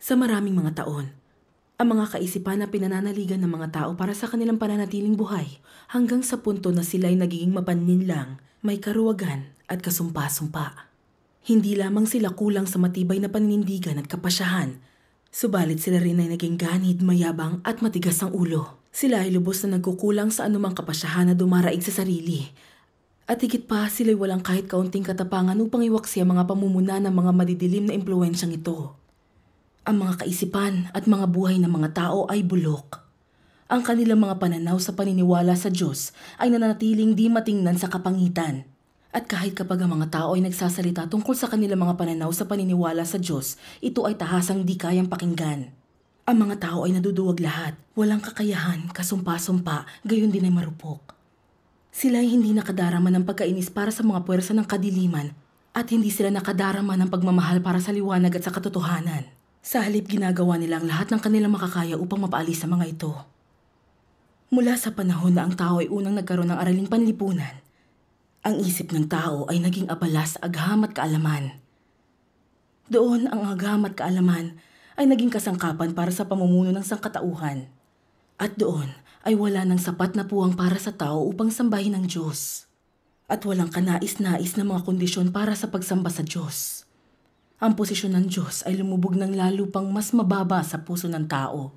Sa maraming mga taon, ang mga kaisipan na pinananaligan ng mga tao para sa kanilang pananatiling buhay hanggang sa punto na sila'y nagiging mapanlinlang, may karuwagan at kasumpa-sumpa. Hindi lamang sila kulang sa matibay na paninindigan at kapasyahan, subalit sila rin ay naging ganid, mayabang at matigas ang ulo. Sila ay lubos na nagkukulang sa anumang kapasyahan na dumaraig sa sarili. At higit pa, sila'y walang kahit kaunting katapangan upang iwaksi ang mga pamumuna ng mga madidilim na impluwensyang ito. Ang mga kaisipan at mga buhay ng mga tao ay bulok. Ang kanilang mga pananaw sa paniniwala sa Diyos ay nananatiling di matingnan sa kapangitan. At kahit kapag ang mga tao ay nagsasalita tungkol sa kanilang mga pananaw sa paniniwala sa Diyos, ito ay tahasang di kayang pakinggan. Ang mga tao ay naduduwag lahat, walang kakayahan, kasumpa-sumpa, gayon din ay marupok. Sila ay hindi nakadarama ng pagkainis para sa mga puwersa ng kadiliman at hindi sila nakadarama ng pagmamahal para sa liwanag at sa katotohanan. Sa halip ginagawa nila ang lahat ng kanilang makakaya upang mapaalis sa mga ito. Mula sa panahon na ang tao ay unang nagkaroon ng araling panlipunan, ang isip ng tao ay naging abala sa agham at kaalaman. Doon ang agham at kaalaman ay naging kasangkapan para sa pamumuno ng sangkatauhan. At doon ay wala ng sapat na puwang para sa tao upang sambahin ang Diyos. At walang kanais-nais na mga kondisyon para sa pagsamba sa Diyos. Ang posisyon ng Diyos ay lumubog ng lalo pang mas mababa sa puso ng tao.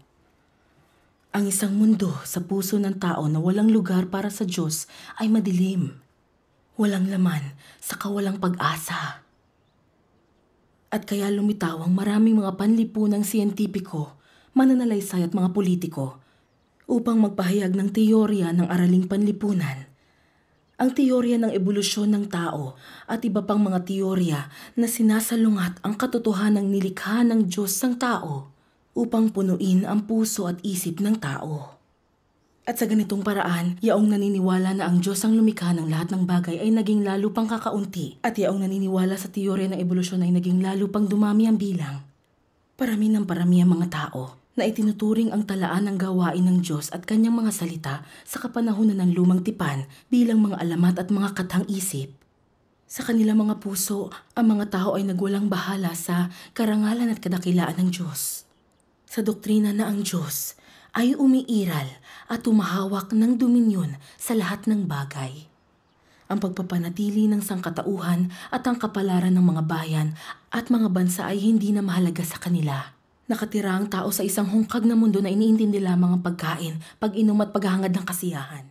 Ang isang mundo sa puso ng tao na walang lugar para sa Diyos ay madilim. Walang laman, saka walang pag-asa. At kaya lumitaw ang maraming mga panlipunang siyentipiko, mananalaysay at mga politiko upang magpahayag ng teorya ng araling panlipunan. Ang teorya ng ebolusyon ng tao at iba pang mga teorya na sinasalungat ang katotohanang nilikha ng Diyos ng tao upang punuin ang puso at isip ng tao. At sa ganitong paraan, yaong naniniwala na ang Diyos ang lumikha ng lahat ng bagay ay naging lalo pang kakaunti at yaong naniniwala sa teorya ng ebolusyon ay naging lalo pang dumami ang bilang. Parami ng parami ang mga tao na itinuturing ang talaan ng gawain ng Diyos at kanyang mga salita sa kapanahunan ng lumang tipan bilang mga alamat at mga kathang isip. Sa kanilang mga puso, ang mga tao ay nagwalang bahala sa karangalan at kadakilaan ng Diyos. Sa doktrina na ang Diyos ay umiiral at tumahawak ng dominyon sa lahat ng bagay. Ang pagpapanatili ng sangkatauhan at ang kapalaran ng mga bayan at mga bansa ay hindi na mahalaga sa kanila. Nakatira ang tao sa isang hungkag na mundo na iniintindi lamang ang pagkain, pag-inom at paghahangad ng kasiyahan.